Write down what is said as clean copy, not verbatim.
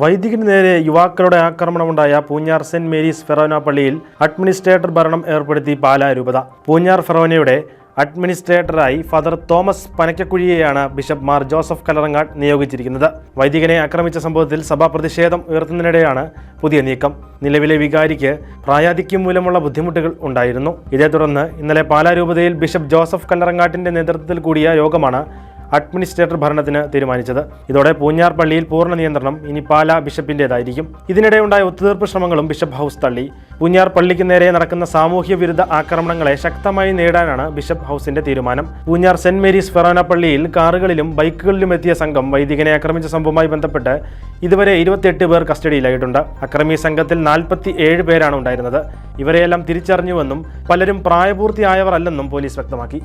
വൈദികന് നേരെ യുവാക്കളുടെ ആക്രമണമുണ്ടായ പൂഞ്ഞാർ സെന്റ് മേരീസ് ഫെറോന പള്ളിയിൽ അഡ്മിനിസ്ട്രേറ്റർ ഭരണം ഏർപ്പെടുത്തി പാലാ രൂപത. പൂഞ്ഞാർ ഫെറോനയുടെ അഡ്മിനിസ്ട്രേറ്ററായി ഫാദർ തോമസ് പനക്കക്കുഴിയെയാണ് ബിഷപ്പ് മാർ ജോസഫ് കല്ലറങ്ങാട്ട് നിയോഗിച്ചിരിക്കുന്നത്. വൈദികനെ ആക്രമിച്ച സംഭവത്തിൽ സഭാ പ്രതിഷേധം ഉയർത്തുന്നതിനിടെയാണ് പുതിയ നീക്കം. നിലവിലെ വികാരിക്ക് പ്രായാധിക്യം മൂലമുള്ള ബുദ്ധിമുട്ടുകൾ ഉണ്ടായിരുന്നു. ഇതേ തുടർന്ന് ഇന്നലെ പാലാ രൂപതയിൽ ബിഷപ്പ് ജോസഫ് കല്ലറങ്ങാട്ടിന്റെ നേതൃത്വത്തിൽ കൂടിയ യോഗമാണ് അഡ്മിനിസ്ട്രേറ്റർ ഭരണത്തിന് തീരുമാനിച്ചത്. ഇതോടെ പൂഞ്ഞാർ പള്ളിയിൽ പൂർണ്ണ നിയന്ത്രണം ഇനി പാലാ ബിഷപ്പിന്റേതായിരിക്കും. ഇതിനിടെയുണ്ടായ ഒത്തുതീർപ്പ് ശ്രമങ്ങളും ബിഷപ്പ് ഹൗസ് തള്ളി. പൂഞ്ഞാർ പള്ളിക്ക് നേരെ നടക്കുന്ന സാമൂഹ്യ വിരുദ്ധ ആക്രമണങ്ങളെ ശക്തമായി നേരിടാനാണ് ബിഷപ്പ് ഹൗസിന്റെ തീരുമാനം. പൂഞ്ഞാർ സെന്റ് മേരീസ് ഫെറോന പള്ളിയിൽ കാറുകളിലും ബൈക്കുകളിലും എത്തിയ സംഘം വൈദികനെ ആക്രമിച്ച സംഭവവുമായി ബന്ധപ്പെട്ട് ഇതുവരെ 28 പേർ കസ്റ്റഡിയിലായിട്ടുണ്ട്. അക്രമി സംഘത്തിൽ 47 പേരാണ് ഉണ്ടായിരുന്നത്. ഇവരെയെല്ലാം തിരിച്ചറിഞ്ഞുവെന്നും പലരും പ്രായപൂർത്തിയായവർ അല്ലെന്നും പോലീസ് വ്യക്തമാക്കി.